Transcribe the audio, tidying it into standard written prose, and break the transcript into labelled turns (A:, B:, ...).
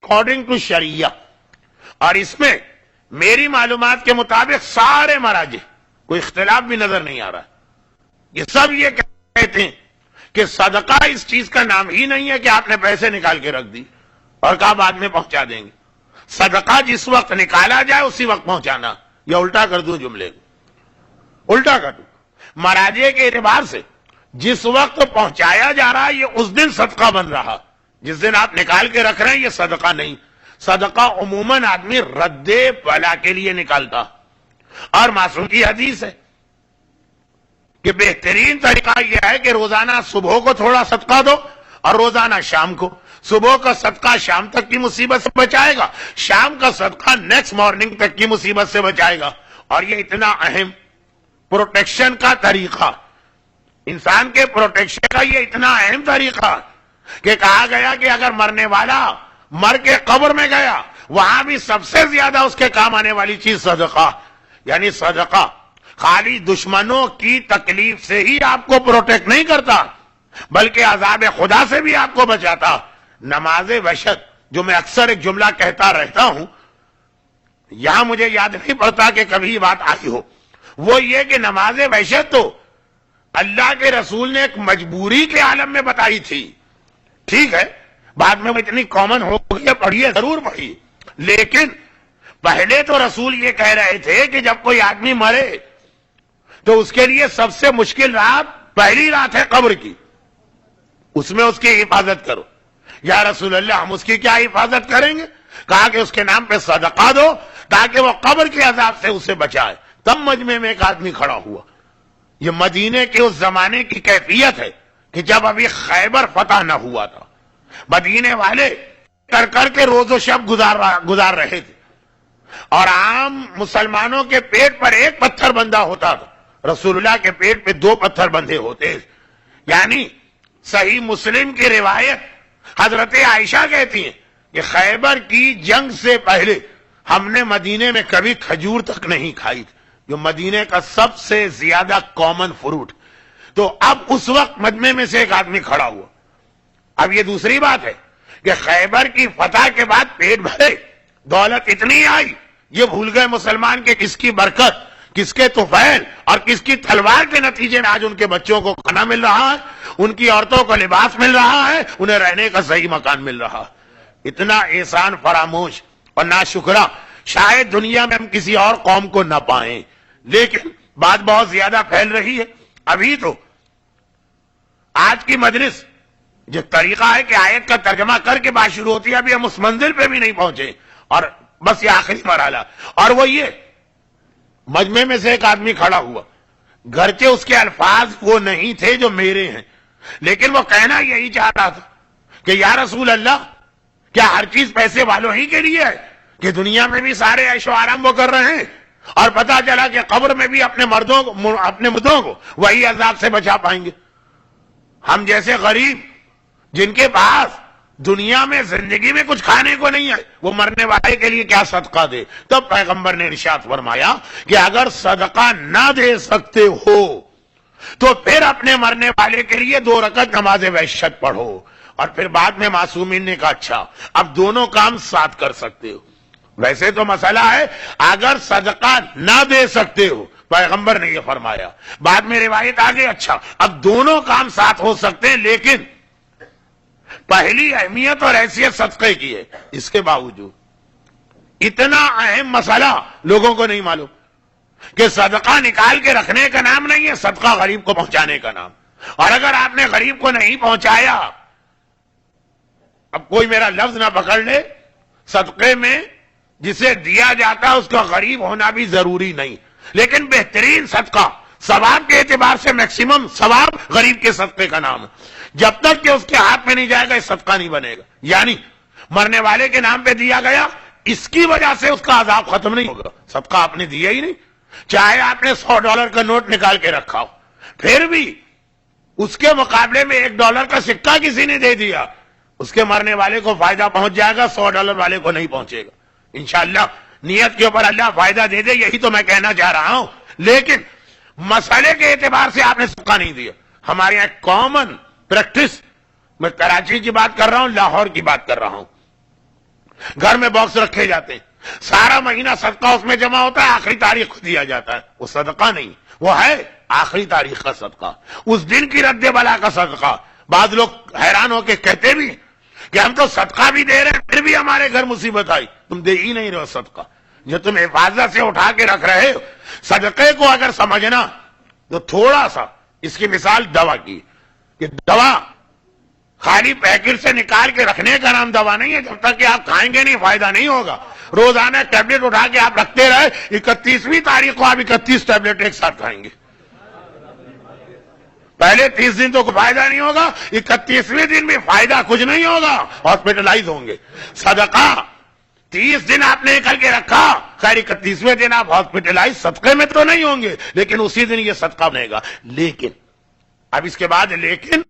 A: According to شریعہ، اور اس میں میری معلومات کے مطابق سارے مراجع کوئی اختلاف بھی نظر نہیں آ رہا، یہ سب یہ کہتے ہیں کہ صدقہ اس چیز کا نام ہی نہیں ہے کہ آپ نے پیسے نکال کے رکھ دی اور کہا بعد میں پہنچا دیں گے۔ صدقہ جس وقت نکالا جائے اسی وقت پہنچانا، یا الٹا کر دوں جملے کو، الٹا کر دوں، مراجع کے اعتبار سے جس وقت پہنچایا جا رہا ہے یہ اس دن صدقہ بن رہا، جس دن آپ نکال کے رکھ رہے ہیں یہ صدقہ نہیں۔ صدقہ عموماً آدمی رد بلا کے لیے نکالتا، اور معصوم کی حدیث ہے کہ بہترین طریقہ یہ ہے کہ روزانہ صبح کو تھوڑا صدقہ دو اور روزانہ شام کو۔ صبح کا صدقہ شام تک کی مصیبت سے بچائے گا، شام کا صدقہ نیکسٹ مارننگ تک کی مصیبت سے بچائے گا۔ اور یہ اتنا اہم پروٹیکشن کا طریقہ، انسان کے پروٹیکشن کا یہ اتنا اہم طریقہ کہ کہا گیا کہ اگر مرنے والا مر کے قبر میں گیا وہاں بھی سب سے زیادہ اس کے کام آنے والی چیز صدقہ، یعنی صدقہ خالی دشمنوں کی تکلیف سے ہی آپ کو پروٹیکٹ نہیں کرتا بلکہ عذاب خدا سے بھی آپ کو بچاتا۔ نماز وحشت جو میں اکثر ایک جملہ کہتا رہتا ہوں، یہاں مجھے یاد نہیں پڑتا کہ کبھی بات آئی ہو، وہ یہ کہ نماز وحشت تو اللہ کے رسول نے ایک مجبوری کے عالم میں بتائی تھی، ٹھیک ہے بعد میں وہ اتنی کامن ہو گئی، پڑھیے ضرور پڑھیے، لیکن پہلے تو رسول یہ کہہ رہے تھے کہ جب کوئی آدمی مرے تو اس کے لیے سب سے مشکل رات پہلی رات ہے قبر کی، اس میں اس کی حفاظت کرو۔ یا رسول اللہ ہم اس کی کیا حفاظت کریں گے؟ کہا کہ اس کے نام پہ صدقہ دو تاکہ وہ قبر کے عذاب سے اسے بچائے۔ تب مجمع میں ایک آدمی کھڑا ہوا، یہ مدینے کے اس زمانے کی کیفیت ہے کہ جب ابھی خیبر فتح نہ ہوا تھا، مدینے والے کر کر کے روز و شب گزار رہے تھے، اور عام مسلمانوں کے پیٹ پر ایک پتھر بندھا ہوتا تھا، رسول اللہ کے پیٹ پہ 2 پتھر بندھے ہوتے، یعنی صحیح مسلم کی روایت حضرت عائشہ کہتی ہیں کہ خیبر کی جنگ سے پہلے ہم نے مدینے میں کبھی کھجور تک نہیں کھائی تھی، جو مدینے کا سب سے زیادہ کامن فروٹ۔ تو اب اس وقت مجمع میں سے ایک آدمی کھڑا ہوا۔ اب یہ دوسری بات ہے کہ خیبر کی فتح کے بعد پیٹ بھرے، دولت اتنی آئی، یہ بھول گئے مسلمان کہ کس کی برکت، کس کے طفیل اور کس کی تلوار کے نتیجے میں آج ان کے بچوں کو کھانا مل رہا ہے، ان کی عورتوں کو لباس مل رہا ہے، انہیں رہنے کا صحیح مکان مل رہا ہے۔ اتنا احسان فراموش اور ناشکرا شاید دنیا میں ہم کسی اور قوم کو نہ پائیں، لیکن بات بہت زیادہ پھیل رہی ہے۔ ابھی تو آج کی مجلس جو طریقہ ہے کہ آیت کا ترجمہ کر کے بات شروع ہوتی ہے، ابھی ہم اس منزل پہ بھی نہیں پہنچے، اور بس یہ آخری مرحلہ، اور وہ یہ مجمع میں سے ایک آدمی کھڑا ہوا، گرچہ اس کے الفاظ وہ نہیں تھے جو میرے ہیں، لیکن وہ کہنا یہی چاہ رہا تھا کہ یا رسول اللہ کیا ہر چیز پیسے والوں ہی کے لیے ہے کہ دنیا میں بھی سارے عیش و آرام وہ کر رہے ہیں، اور پتا چلا کہ قبر میں بھی اپنے مردوں کو وہی عذاب سے بچا پائیں گے؟ ہم جیسے غریب جن کے پاس دنیا میں زندگی میں کچھ کھانے کو نہیں ہے، وہ مرنے والے کے لیے کیا صدقہ دے؟ تب پیغمبر نے ارشاد فرمایا کہ اگر صدقہ نہ دے سکتے ہو تو پھر اپنے مرنے والے کے لیے 2 رکعت نماز وحشت پڑھو۔ اور پھر بعد میں معصومین نے کہا اچھا اب دونوں کام ساتھ کر سکتے ہو۔ ویسے تو مسئلہ ہے اگر صدقہ نہ دے سکتے ہو، پیغمبر نے یہ فرمایا، بعد میں روایت آگے اچھا اب دونوں کام ساتھ ہو سکتے ہیں، لیکن پہلی اہمیت اور حیثیت صدقے کی ہے۔ اس کے باوجود اتنا اہم مسئلہ لوگوں کو نہیں معلوم کہ صدقہ نکال کے رکھنے کا نام نہیں ہے، صدقہ غریب کو پہنچانے کا نام۔ اور اگر آپ نے غریب کو نہیں پہنچایا، اب کوئی میرا لفظ نہ پکڑ لے، صدقے میں جسے دیا جاتا ہے اس کا غریب ہونا بھی ضروری نہیں، لیکن بہترین صدقہ ثواب کے اعتبار سے میکسیمم ثواب غریب کے صدقے کا نام ہے۔ جب تک کہ اس کے ہاتھ میں نہیں جائے گا یہ صدقہ نہیں بنے گا، یعنی مرنے والے کے نام پہ دیا گیا، اس کی وجہ سے اس کا عذاب ختم نہیں ہوگا، صدقہ آپ نے دیا ہی نہیں، چاہے آپ نے $100 کا نوٹ نکال کے رکھا ہو، پھر بھی اس کے مقابلے میں $1 کا سکہ کسی نے دے دیا، اس کے مرنے والے کو فائدہ پہنچ جائے گا، $100 والے کو نہیں پہنچے گا۔ انشاءاللہ نیت کے اوپر اللہ فائدہ دے دے، یہی تو میں کہنا چاہ رہا ہوں، لیکن مسئلے کے اعتبار سے آپ نے صدقہ نہیں دیا۔ ہمارے یہاں کامن پریکٹس، میں کراچی کی بات کر رہا ہوں، لاہور کی بات کر رہا ہوں، گھر میں باکس رکھے جاتے ہیں, سارا مہینہ صدقہ اس میں جمع ہوتا ہے, آخری تاریخ کو دیا جاتا ہے. وہ صدقہ نہیں, وہ ہے آخری تاریخ کا صدقہ, اس دن کی رد بلا کا صدقہ. بعض لوگ حیران ہو کے کہتے بھی کہ ہم تو صدقہ بھی دے رہے ہیں پھر بھی ہمارے گھر مصیبت آئی. تم دے ہی نہیں رہے صدقہ, جو تم حفاظت سے اٹھا کے رکھ رہے ہو. صدقے کو اگر سمجھنا تو تھوڑا سا اس کی مثال دوا کی, کہ دوا خالی پیکٹ سے نکال کے رکھنے کا نام دوا نہیں ہے. جب تک کہ آپ کھائیں گے نہیں فائدہ نہیں ہوگا. روزانہ ٹیبلٹ اٹھا کے آپ رکھتے رہے, 31ویں تاریخ کو آپ 31 ٹیبلٹ ایک ساتھ کھائیں گے. پہلے 30 دن تو فائدہ نہیں ہوگا, 31ویں دن بھی فائدہ کچھ نہیں ہوگا, ہاسپٹلائز ہوں گے. صدقہ 30 دن آپ نے کر کے رکھا, خیر 31ویں دن آپ ہاسپٹلائز صدقے میں تو نہیں ہوں گے, لیکن اسی دن یہ صدقہ بنے گا. لیکن اب اس کے بعد لیکن